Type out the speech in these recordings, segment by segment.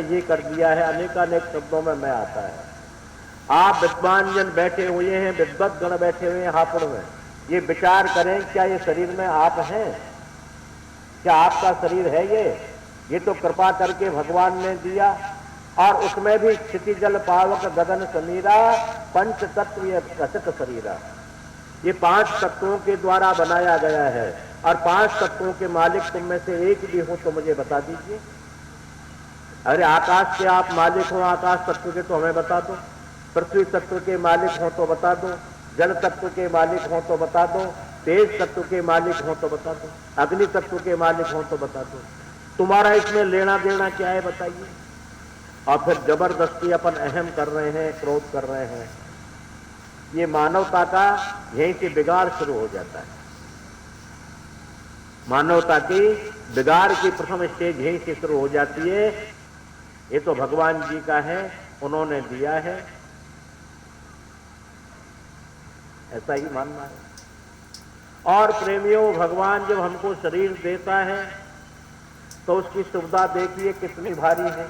ये कर दिया है, अनेकानेक शब्दों में मैं आता है। आप विद्वान जन बैठे हुए हैं, विद्वत गण बैठे हुए हैं हापुड़ में, ये विचार करें क्या ये शरीर में आप हैं? क्या आपका शरीर है ये तो कृपा करके भगवान ने दिया। और उसमें भी क्षिति जल पावक गगन समीरा, पंच तत्व ये रचित शरीरा, ये 5 तत्वों के द्वारा बनाया गया है। और 5 तत्वों के मालिक तुम में से एक भी हो तो मुझे बता दीजिए। अरे आकाश के आप मालिक हो, आकाश तत्व के तो हमें बता दो। पृथ्वी तत्व के मालिक हो तो बता दो। जल तत्व के मालिक हो तो बता दो। तेज तत्व के मालिक हो तो बता दो। अग्नि तत्व के मालिक हो तो बता दो। तुम्हारा इसमें लेना देना क्या है बताइए? और फिर जबरदस्ती अपन अहम कर रहे हैं, क्रोध कर रहे हैं। ये मानवता का यहीं से बिगाड़ शुरू हो जाता है। मानवता की बिगाड़ की प्रथम स्टेज यहीं से शुरू हो जाती है। ये तो भगवान जी का है, उन्होंने दिया है, ऐसा ही मानना है। और प्रेमियों, भगवान जब हमको शरीर देता है तो उसकी सुविधा देखिए कितनी भारी है।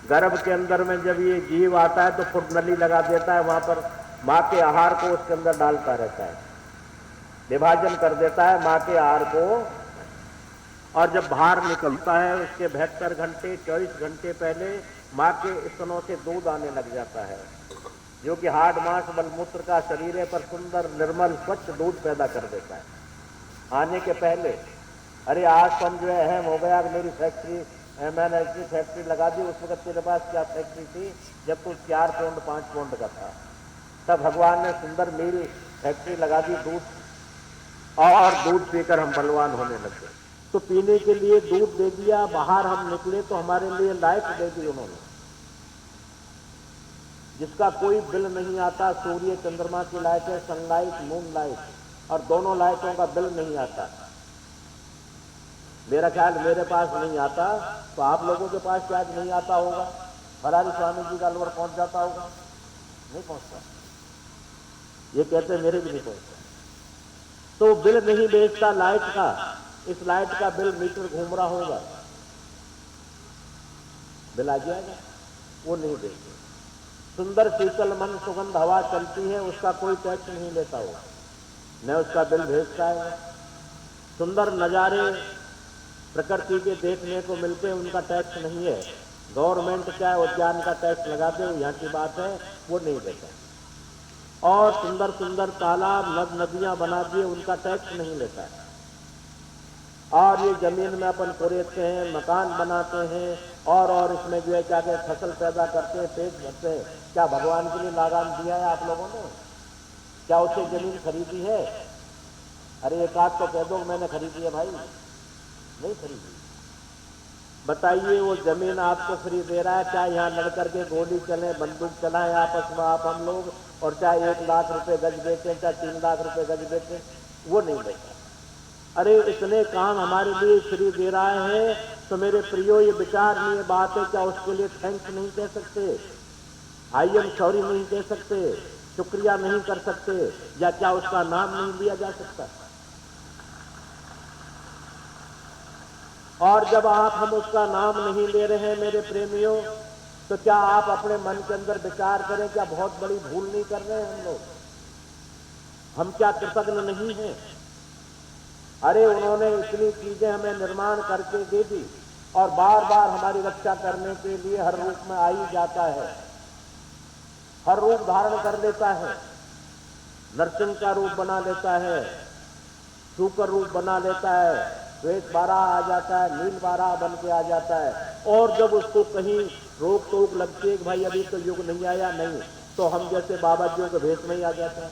गर्भ के अंदर में जब ये जीव आता है तो फुटनली लगा देता है, वहां पर मां के आहार को उसके अंदर डालता रहता है, विभाजन कर देता है मां के आहार को। और जब बाहर निकलता है उसके 72 घंटे 24 घंटे पहले मां के स्तनों से दूध आने लग जाता है, जो कि हाड़ मांस मलमूत्र का शरीर है पर सुंदर निर्मल स्वच्छ दूध पैदा कर देता है आने के पहले। अरे आज तो हम जो है अहम हो गया, मेरी फैक्ट्री, मैंने इतनी फैक्ट्री लगा दी। उस वक्त तेरे पास क्या फैक्ट्री थी जब तू 4 पौंड 5 पौंड का था? तब भगवान ने सुंदर मिल फैक्ट्री लगा दी दूध, और दूध पीकर हम बलवान होने लगे। तो पीने के लिए दूध दे दिया, बाहर हम निकले तो हमारे लिए लाइट दे दी उन्होंने, जिसका कोई बिल नहीं आता। सूर्य चंद्रमा की लाइट है, सनलाइट, मून लाइट, और दोनों लाइटों का बिल नहीं आता। मेरा ख्याल मेरे पास नहीं आता, तो आप लोगों के पास शायद नहीं आता होगा। फरारी स्वामी जी का अलवर पहुंच जाता होगा? नहीं पहुंचता। ये कहते मेरे भी नहीं पहुंचता। तो बिल नहीं बेचता लाइट का, इस लाइट का बिल मीटर घूम रहा होगा, बिल आ जाएगा, वो नहीं बेचते। सुंदर शीतल मन सुगंध हवा चलती है, उसका कोई टैक्स नहीं लेता होगा, न उसका बिल भेजता है। सुंदर नजारे प्रकृति के देखने को मिलते हैं, उनका टैक्स नहीं है। गवर्नमेंट चाहे उद्यान का टैक्स लगा दे, वो यहाँ की बात है, वो नहीं देता। और सुंदर सुंदर तालाब नद नदियां बना दिए, उनका टैक्स नहीं लेता है। और ये जमीन में अपन कुरेदते हैं, मकान बनाते हैं, और इसमें जो है क्या कहते फसल पैदा करते हैं, पेट भरते हैं। क्या भगवान के लिए लगान दिया है आप लोगों ने? क्या उससे जमीन खरीदी है? अरे एक आध तो कह दो मैंने खरीदी है भाई, नहीं खरीदी। बताइए वो जमीन आपको फ्री दे रहा है, चाहे यहाँ लड़ करके गोली चले, बंदूक चलाएं आपस में आप हम लोग, और चाहे 1 लाख रुपए गज बेचें, चाहे 3 लाख रुपए गज बेचें, वो नहीं देता। अरे इतने काम हमारे लिए फ्री दे रहा है, तो मेरे प्रियो ये विचारणीय बात है, क्या उसके लिए थैंक्स नहीं कह सकते? आई एम सॉरी नहीं कह सकते? शुक्रिया नहीं कर सकते? या क्या उसका नाम नहीं लिया जा सकता? और जब आप हम उसका नाम नहीं ले रहे हैं मेरे प्रेमियों, तो क्या आप अपने मन के अंदर विचार करें, क्या बहुत बड़ी भूल नहीं कर रहे हैं हम लोग? हम क्या कृतज्ञ नहीं हैं? अरे उन्होंने इतनी चीजें हमें निर्माण करके दे दी, और बार बार हमारी रक्षा करने के लिए हर रूप में आ ही जाता है, हर रूप धारण कर लेता है। नरसिंह का रूप बना लेता है, शूकर रूप बना लेता है, श्वेत बारह आ जाता है, नील बारह बन के आ जाता है। और जब उसको कहीं रोक टोक लगती है कि भाई अभी तो युग नहीं आया, नहीं, तो हम जैसे बाबा जियों के भेष में ही आ जाता है।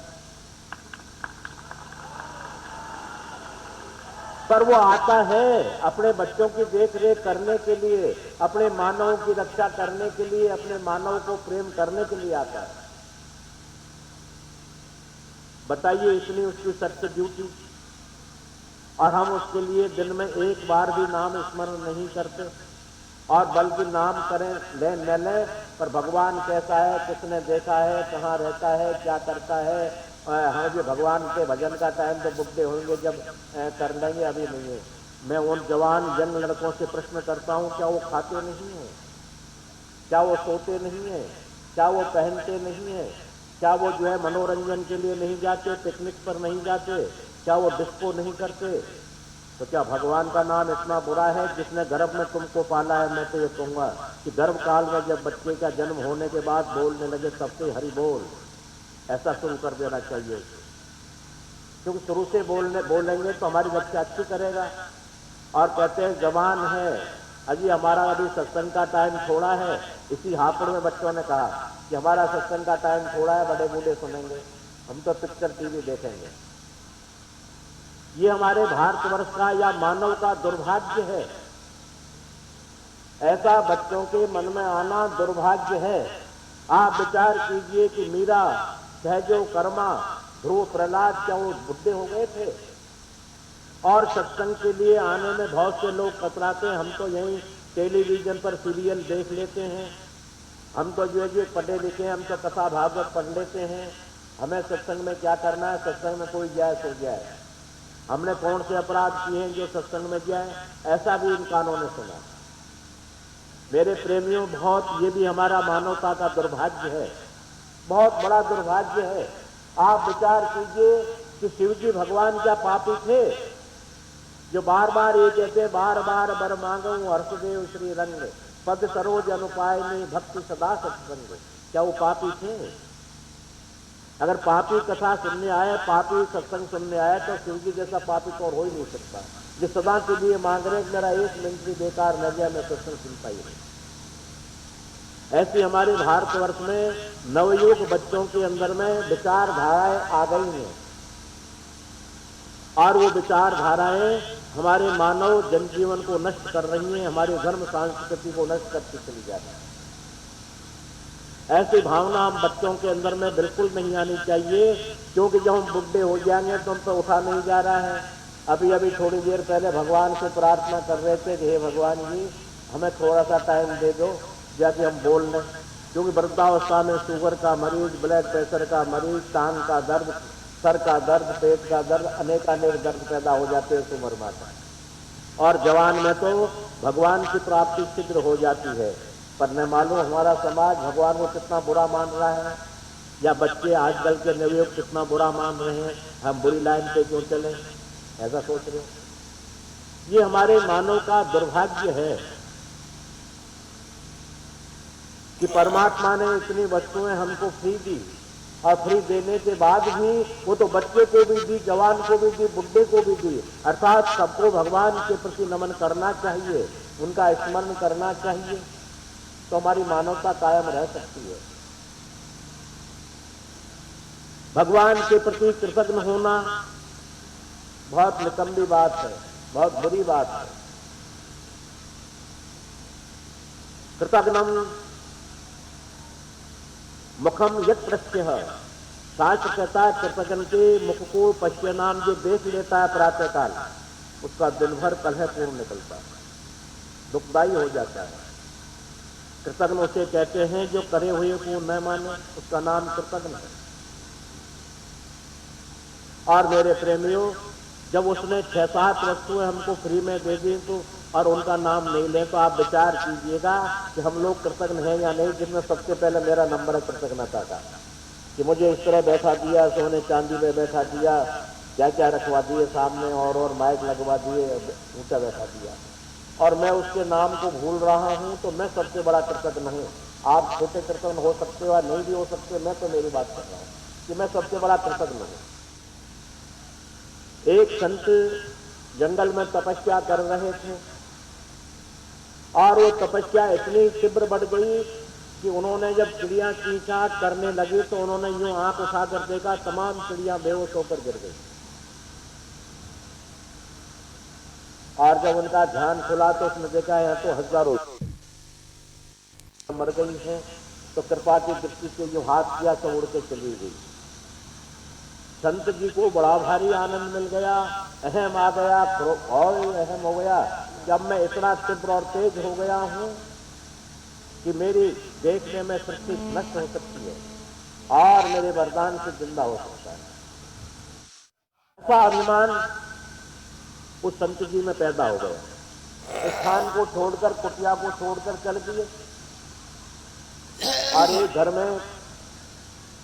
पर वो आता है अपने बच्चों की देख रेख करने के लिए, अपने मानवों की रक्षा करने के लिए, अपने मानव को प्रेम करने के लिए आता है। बताइए इतनी उसकी सत्य ड्यूटी, और हम उसके लिए दिन में एक बार भी नाम स्मरण नहीं करते, और बल्कि नाम करें ले न ले, पर भगवान कैसा है, किसने देखा है, कहाँ रहता है, क्या करता है। हाँ जी, भगवान के भजन का टाइम तो बुढ़े होंगे जब कर लेंगे, अभी नहीं है। मैं उन जवान यंग लड़कों से प्रश्न करता हूँ, क्या वो खाते नहीं हैं? क्या वो सोते नहीं है? क्या वो पहनते नहीं है? क्या वो जो है मनोरंजन के लिए नहीं जाते, पिकनिक पर नहीं जाते? क्या वो डिस्को नहीं करते? तो क्या भगवान का नाम इतना बुरा है? जिसने गर्भ में तुमको पाला है, मैं तो ये कहूंगा कि गर्भ काल में जब बच्चे का जन्म होने के बाद बोलने लगे तब से हरि बोल, ऐसा शुरू कर देना चाहिए। क्योंकि शुरू से बोलेंगे तो हमारी बच्चा अच्छी करेगा। और कहते हैं जवान है, अजी हमारा अभी सत्संग का टाइम थोड़ा है। इसी हापुड़ में बच्चों ने कहा कि हमारा सत्संग का टाइम थोड़ा है, बड़े बूढ़े सुनेंगे, हम तो पिक्चर टीवी देखेंगे। ये हमारे भारतवर्ष का या मानव का दुर्भाग्य है। ऐसा बच्चों के मन में आना दुर्भाग्य है। आप विचार कीजिए कि मीरा, सहजो, कर्मा, ध्रुव, प्रहलाद, क्या वो बुढ़े हो गए थे? और सत्संग के लिए आने में बहुत से लोग कतराते हैं। हम तो यहीं टेलीविजन पर सीरियल देख लेते हैं, हम तो जो पढ़े लिखे हैं, हम तो कथा भागवत पढ़ लेते हैं, हमें सत्संग में क्या करना है? सत्संग में कोई जाए सो जाए, हमने कौन से अपराध किए हैं जो सत्संग में जाए? ऐसा भी इन कानों ने सुना। मेरे प्रेमियों, बहुत ये भी हमारा मानवता का दुर्भाग्य है, बहुत बड़ा दुर्भाग्य है। आप विचार कीजिए कि शिव जी भगवान क्या पापी थे जो बार बार ये कहते बार बार बर मांगो हर्षदेव श्री रंग, पद सरोज अनुपायनी भक्ति सदा सत्संग? क्या वो पापी थे? अगर पापी कथा सुनने आए, पापी सत्संग सुनने आए, तो शिव जी जैसा पापी तो और हो ही नहीं सकता जो सदा के लिए मांग रहे मेरा एक मिनट भी बेकार न गया, मैं सत्संग सुनता ही नहीं। ऐसी हमारे भारतवर्ष में नवयुग बच्चों के अंदर में विचारधाराएं आ गई हैं, और वो विचारधाराएं हमारे मानव जनजीवन को नष्ट कर रही हैं, हमारे धर्म संस्कृति को नष्ट करके चली जा रही है। ऐसी भावना हम बच्चों के अंदर में बिल्कुल नहीं आनी चाहिए, क्योंकि जब हम बुढ़े हो जाएंगे तो हम तो उठा नहीं जा रहा है। अभी अभी थोड़ी देर पहले भगवान से प्रार्थना कर रहे थे कि हे भगवान जी, हमें थोड़ा सा टाइम दे दो जाके हम बोल लें, क्योंकि वृद्धावस्था में शुगर का मरीज, ब्लड प्रेशर का मरीज, टांग का दर्द, सर का दर्द, पेट का दर्द, अनेकानेक दर्द पैदा हो जाते हैं उस उम्र में। और जवान में तो भगवान की प्राप्ति शीघ्र हो जाती है। पर न मालूम हमारा समाज भगवान को कितना बुरा मान रहा है, या बच्चे आजकल के नवयुवक कितना बुरा मान रहे हैं, हम बुरी लाइन पे क्यों चलें, ऐसा सोच रहे हैं। ये हमारे मानव का दुर्भाग्य है कि परमात्मा ने इतनी वस्तुएं हमको फ्री दी, और फ्री देने के बाद भी वो तो बच्चे को भी दी, जवान को भी दी, बुढ़े को भी दी। अर्थात सबको भगवान के प्रति नमन करना चाहिए, उनका स्मरण करना चाहिए, तो हमारी मानवता कायम रह सकती है। भगवान के प्रति कृतज्ञ होना बहुत निकम्मी बात है, बहुत बुरी बात है। कृतज्ञम मुखम यत् पश्यः, शास्त्र कहता है कृतज्ञ के मुख को पश्यनाम जो देख लेता है प्रातःकाल, उसका दिन भर कलह पूर्ण निकलता है, दुखदायी हो जाता है। कृतज्ञ उसे कहते हैं जो करे हुए को न माने, उसका नाम कृतज्ञ है। और मेरे प्रेमियों, जब उसने 6-7 वस्तुएं हमको फ्री में दे दी तो, और उनका नाम नहीं ले, तो आप विचार कीजिएगा कि हम लोग कृतज्ञ हैं या नहीं। जिसमें सबसे पहले मेरा नंबर है कृतज्ञता का, कि मुझे इस तरह बैठा दिया, सोने चांदी में बैठा दिया, क्या क्या रखवा दिए सामने, और माइक लगवा दिए, ऊंचा बैठा दिया, और मैं उसके नाम को भूल रहा हूं, तो मैं सबसे बड़ा कृतज्ञ हूं। आप छोटे कृतज्ञ हो सकते हो, नहीं भी हो सकते, मैं तो मेरी बात कर रहा हूं कि मैं सबसे बड़ा कृतज्ञ हूं। एक संत जंगल में तपस्या कर रहे थे, और वो तपस्या इतनी तीव्र बढ़ गई कि उन्होंने जब चिड़िया चींचाट करने लगी तो उन्होंने यूं आंख उठाकर देखा, तमाम चिड़िया बेहोश होकर गिर गई। और जब उनका ध्यान खुला तो उसने देखा यहाँ तो हजारों मर गई हैं। तो कृपा की दृष्टि से जो हाथ किया तो उड़ के चली गई। संत जी को बड़ा भारी आनंद मिल गया, अहम आ गया, और अहम हो गया। जब मैं इतना तीव्र और तेज हो गया हूं कि मेरी देखने में सृष्टि नष्ट हो सकती है और मेरे वरदान से जिंदा हो सकता है, ऐसा अभिमान उस संत जी में पैदा हो गया। स्थान को छोड़कर, कुटिया को छोड़कर चल दिए। और एक घर में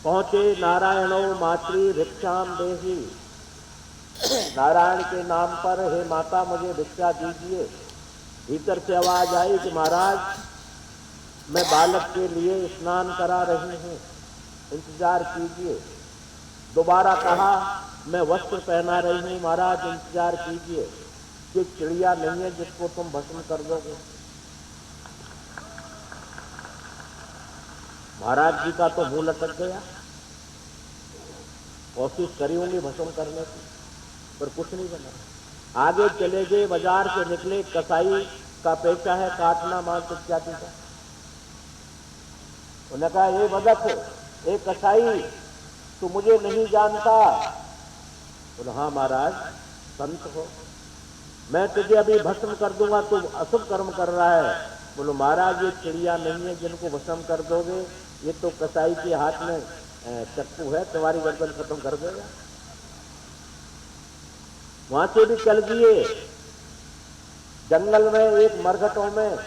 पहुंचे, नारायणो मातृ भिक्षाम देहि, नारायण के नाम पर हे माता मुझे भिक्षा दीजिए। भीतर से आवाज आई कि महाराज मैं बालक के लिए स्नान करा रही हूं, इंतजार कीजिए। दोबारा कहा मैं वस्त्र पहना रही हूं, महाराज इंतजार कीजिए, कि चिड़िया नहीं है जिसको तुम भस्म कर दोगे। महाराज जी का तो मुंह लटक गया, कोशिश करी होंगी भस्म करने की, पर कुछ नहीं बना। आगे चले गए, बाजार से निकले, कसाई का पेशा है काटना मांस इत्यादि का। उन्होंने कहा ये बदक, एक कसाई तू मुझे नहीं जानता? बोले हाँ महाराज संत हो, मैं तुझे अभी भस्म कर दूंगा, तू अशुभ कर्म कर रहा है। बोलो महाराज ये चिड़िया नहीं है जिनको भस्म कर दोगे, ये तो कसाई के हाथ में चक्कू है, तुम्हारी गर्दन खत्म कर देगा। वहां से भी चल दिए, जंगल में एक मरघटों में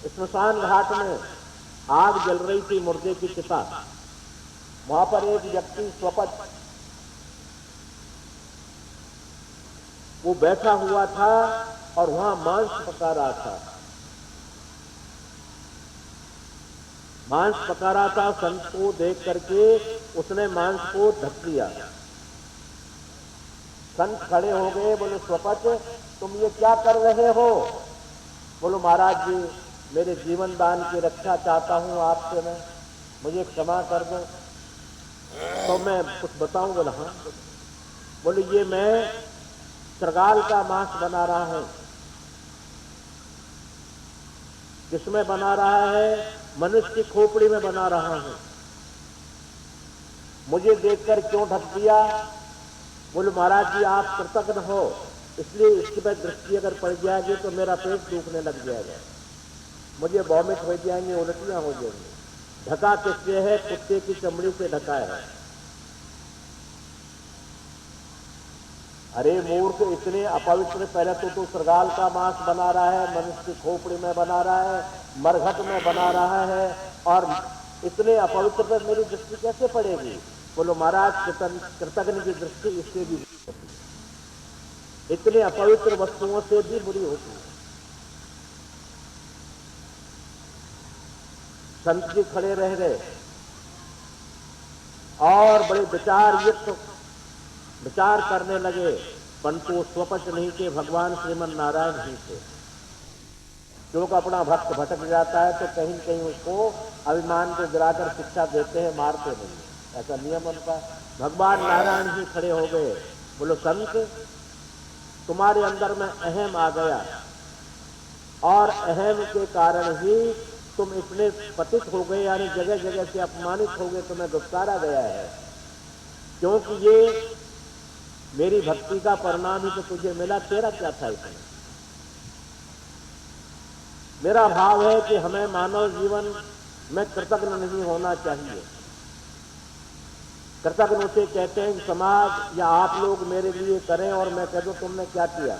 स्मशान घाट में आग जल रही थी, मुर्दे की चिता। वहां पर एक व्यक्ति स्वपच वो बैठा हुआ था और वहां मांस पका रहा था। मांस पका रहा था, संत को देख करके उसने मांस को ढक दिया। संत खड़े हो गए, बोले स्वपच तुम ये क्या कर रहे हो? बोलो महाराज जी मेरे जीवन दान की रक्षा चाहता हूं आपसे, मैं मुझे क्षमा कर दो। तो मैं कुछ बताऊं? बोला हाँ। बोले ये मैं सरगाल का मांस बना रहा हूं। किसमें बना रहा है? मनुष्य की खोपड़ी में बना रहा हूं। मुझे देखकर क्यों ढक दिया? बोले महाराज जी आप कृतज्ञ हो, इसलिए इसकी पर दृष्टि अगर पड़ जाएगी तो मेरा पेट दुखने लग जाएगा, मुझे वॉमिट हो जाएंगे, उल्टियां हो जाएंगी। ढका किससे है? कुत्ते की चमड़ी से ढका है। अरे मूर्ख, इतने अपवित्र, पहले तो सरगाल का मांस बना रहा है, मनुष्य की खोपड़ी में बना रहा है, मरघट में बना रहा है, और इतने अपवित्र पर मेरी दृष्टि कैसे पड़ेगी? बोलो महाराज कृतज्ञ की दृष्टि इससे भी बुरी होती है, इतने अपवित्र वस्तुओं से भी बुरी होती है। संत जी खड़े रह गए और बड़े विचार युक्त विचार करने लगे, परंतु स्वपच नहीं थे, भगवान श्रीमन नारायण ही थे। क्योंकि अपना भक्त भटक जाता है तो कहीं कहीं उसको अभिमान को गिराकर शिक्षा देते हैं, मारते नहीं, ऐसा नियम उनका। भगवान नारायण ही खड़े हो गए, बोलो संत तुम्हारे अंदर में अहम आ गया, और अहम के कारण ही तुम इतने पतित हो गए, यानी जगह जगह से अपमानित हो गए, तुम्हें दुष्कारा गया है। क्योंकि ये मेरी भक्ति का परिणाम ही तो तुझे मिला, तेरा क्या था इसमें? मेरा भाव है कि हमें मानव जीवन में कृतज्ञ नहीं होना चाहिए। कृतज्ञ उसे कहते हैं कि समाज या आप लोग मेरे लिए करें और मैं कह दूं तुमने क्या किया,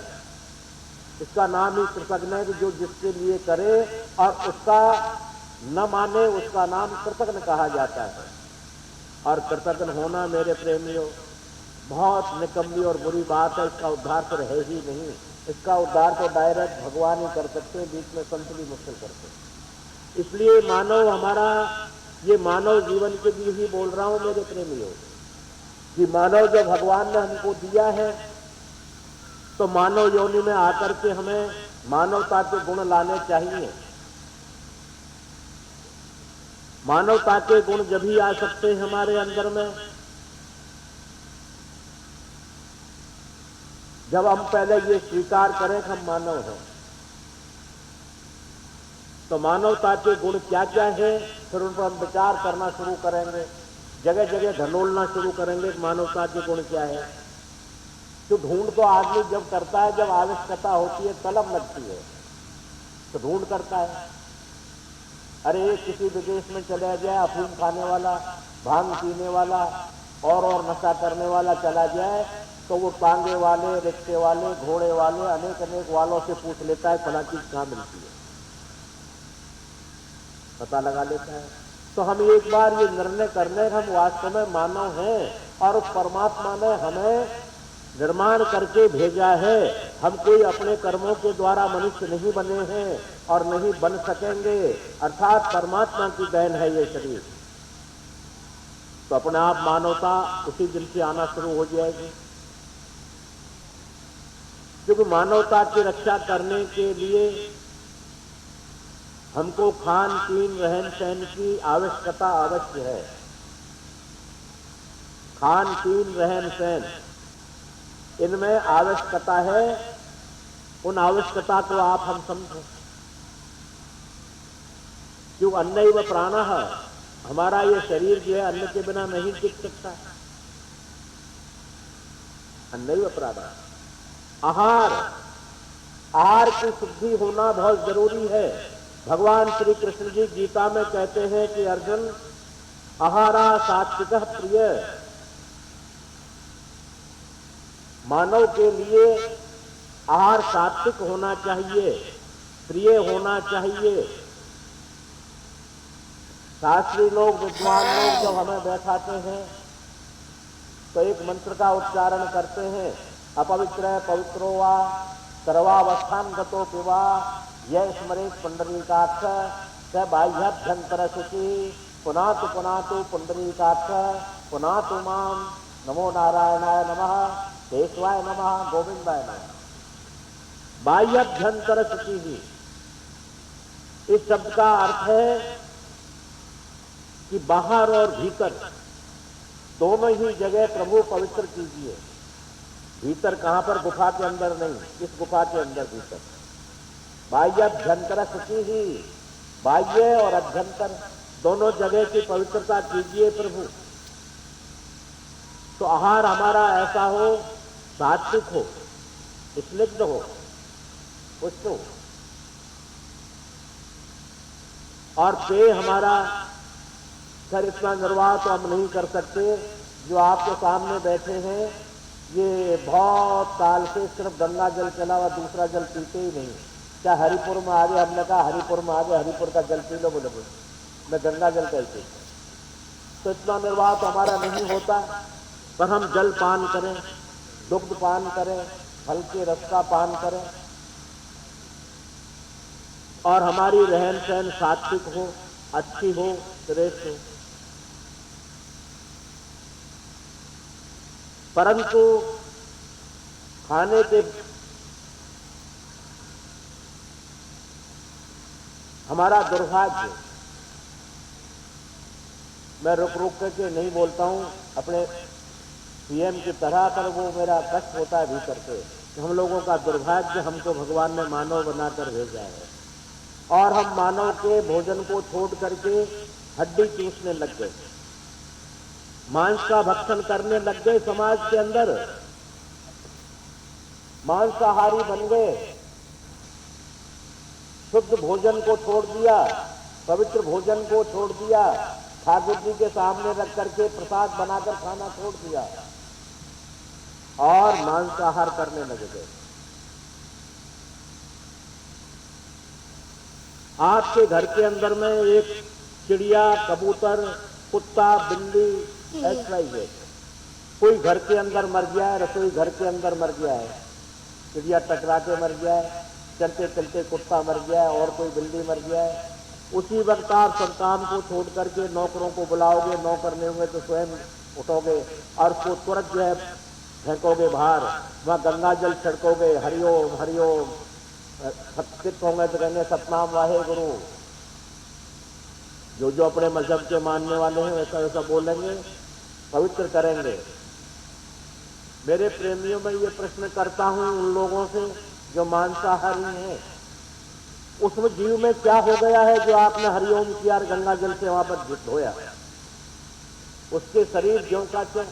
इसका नाम ही कृतज्ञ है। कि जो जिसके लिए करे और उसका न माने, उसका नाम कृतज्ञ कहा जाता है। और कृतज्ञ होना मेरे प्रेमियों बहुत निकम्मी और बुरी बात है, इसका उद्धार तो है ही नहीं। इसका उद्धार तो डायरेक्ट भगवान ही कर सकते हैं, बीच में संत भी मुश्किल करते हैं। इसलिए मानव हमारा, ये मानव जीवन के लिए ही बोल रहा हूं मेरे प्रेमियों, कि मानव जो भगवान ने हमको दिया है, तो मानव योनि में आकर के हमें मानवता के गुण लाने चाहिए। मानवता के गुण जब ही आ सकते हैं हमारे अंदर में, जब हम पहले ये स्वीकार करें कि हम मानव हैं। तो मानवता के गुण क्या क्या है, फिर उन पर हम विचार करना शुरू करेंगे, जगह जगह ढंढोलना शुरू करेंगे कि मानवता के गुण क्या है। तो ढूंढ तो आदमी जब करता है, जब आवश्यकता होती है, तलब लगती है, तो ढूंढ करता है। अरे किसी विदेश में चला जाए, अफीम खाने वाला, भांग पीने वाला और नशा करने वाला चला जाए, तो वो टांगे वाले, रिक्शे वाले, घोड़े वाले, अनेक अनेक वालों से पूछ लेता है फला चीज कहां मिलती है। पता लगा लेता है। तो हम एक बार ये निर्णय कर लें हम वास्तव में मानव हैं और उस परमात्मा ने हमें निर्माण करके भेजा है। हम कोई अपने कर्मों के द्वारा मनुष्य नहीं बने हैं और नहीं बन सकेंगे, अर्थात परमात्मा की देन है ये शरीर। तो अपने आप मानवता उसी दिन से आना शुरू हो जाएगी, क्योंकि मानवता की रक्षा करने के लिए हमको खान पीन रहन सहन की आवश्यकता अवश्य है। खान पीन रहन सहन इनमें आवश्यकता है, उन आवश्यकता को आप हम समझो। क्यों अन्नैव प्राणः, हमारा ये शरीर जो है अन्न के बिना नहीं टिक सकता। अन्नैव प्राणः, आहार की शुद्धि होना बहुत जरूरी है। भगवान श्री कृष्ण जी गीता में कहते हैं कि अर्जुन आहारा सात्विकः प्रिय, मानव के लिए आहार सात्विक होना चाहिए, प्रिय होना चाहिए। शास्त्री लोग विद्वान लोग जब हमें बैठाते हैं तो एक मंत्र का उच्चारण करते हैं, अपवित्र पवित्रो वा सर्वावस्थान गतो पिवा यह स्मरेत पुंडरीकाक्ष स बाह्याभ्यंतर शुचि पुनातु पुंडरीकाक्ष पुनातु माम नमो नारायणाय नमः केशवाय नमः गोविंदाय नमः। बाह्याभ्यंतर शुचि ही इस शब्द का अर्थ है कि बाहर और भीतर दोनों ही जगह प्रभु पवित्र कीजिए। भीतर कहां पर? गुफा के अंदर नहीं, इस गुफा के अंदर भीतर। बाह्याभ्यंतर शुचि ही, बाह्य और अभ्यंतर दोनों जगह की पवित्रता कीजिए प्रभु। तो आहार हमारा ऐसा हो, सात्विक हो, स्निग्ध हो, पुष्ट हो, और पेय हमारा सर इतना निर्वाह तो हम नहीं कर सकते। जो आपके सामने बैठे हैं ये बहुत साल से सिर्फ गंगा जल के अलावा दूसरा जल पीते ही नहीं। क्या हरिपुर में आ गए, हमने कहा हरिपुर में आ गए, हरिपुर का जल पी लो, बोले मैं गंगा जल कैसे। तो इतना निर्वाह तो हमारा नहीं होता, पर हम जल पान करें, दुग्ध पान करें, फल के रस का पान करें, और हमारी रहन सहन सात्विक हो, अच्छी हो, श्रेष्ठ हो। परंतु खाने के हमारा दुर्भाग्य, मैं रुक रुक करके नहीं बोलता हूं अपने सीएम की तरह, पर वो मेरा कष्ट होता है भीतर से कि हम लोगों का दुर्भाग्य, हमको भगवान ने मानव बनाकर भेजा है और हम मानव के भोजन को छोड़ करके हड्डी चूसने लग गए, मांस का भक्षण करने लग गए। समाज के अंदर मांसाहारी बन गए, शुद्ध भोजन को छोड़ दिया, पवित्र भोजन को छोड़ दिया, ठाकुर जी के सामने रख करके प्रसाद बनाकर खाना छोड़ दिया और मांसाहार करने लगे गए। आपके घर के अंदर में एक चिड़िया, कबूतर, कुत्ता, बिल्ली, XYZ कोई घर के अंदर मर गया है, रसोई घर के अंदर मर गया है, चिड़िया टकरा के मर गया है, चलते चलते कुत्ता मर गया है और कोई बिल्ली मर गया है, उसी वक्त आप सब काम को छोड़ करके नौकरों को बुलाओगे, नौकर नहीं होंगे तो स्वयं उठोगे और उसको तुरंत जो है फेंकोगे बाहर, वहां गंगा जल छिड़कोगे, हरिओम हरिओम, सत्कृत होंगे तो कहेंगे सतनाम वाहे गुरु। जो अपने मजहब के मानने वाले हैं वैसा वैसा बोलेंगे, पवित्र करेंगे। मेरे प्रेमियों में ये प्रश्न करता हूं उन लोगों से जो मांसाहारी हैं, उसमें जीव में क्या हो गया है जो आपने हरिओम किया और गंगा जल से वहां पर धोया? उसके शरीर ज्यों का त्यों।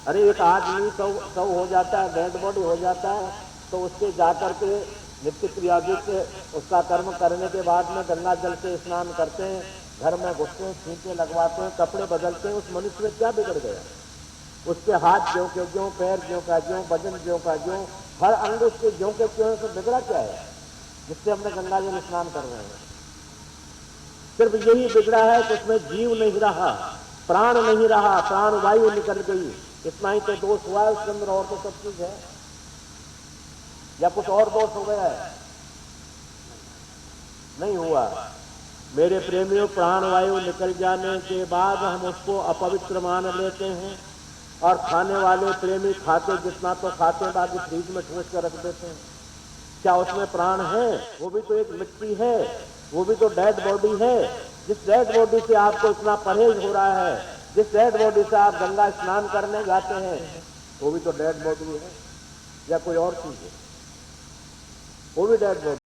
अरे एक आदमी सौ हो जाता है, डेड बॉडी हो जाता है, तो उसके जाकर के नित्य क्रिया से उसका कर्म करने के बाद में गंगा जल से स्नान करते हैं, घर में घुसते हैं, छींटे लगवाते हैं, कपड़े बदलते हैं। उस मनुष्य में क्या बिगड़ गया? उसके हाथ ज्यों के ज्यों, पैर ज्यों का ज्यों, बदन ज्यों का ज्यों, हर अंग उसके ज्यों के त्यों से बिगड़ा क्या है जिससे हमने गंगा जल स्नान कर रहे हैं? सिर्फ यही बिगड़ा है कि उसमें जीव नहीं रहा, प्राण नहीं रहा, प्राण वायु निकल गई, इतना ही तो दोष हुआ है उसके अंदर, और तो सब चीज है। या कुछ और दोष हो गया है? नहीं हुआ। मेरे प्रेमियों, प्राण वायु निकल जाने के बाद हम उसको अपवित्र मान लेते हैं, और खाने वाले प्रेमी खाते जितना तो खाते, बाकी फ्रिज में ठूस कर रख देते हैं। क्या उसमें प्राण है? वो भी तो एक मिट्टी है, वो भी तो डेड बॉडी है। जिस डेड बॉडी से आपको इतना परहेज हो रहा है, जिस डेड बॉडी से आप गंगा स्नान करने जाते हैं, वो भी तो डेड बॉडी है, या कोई और चीज है? वो भी डेड बॉडी।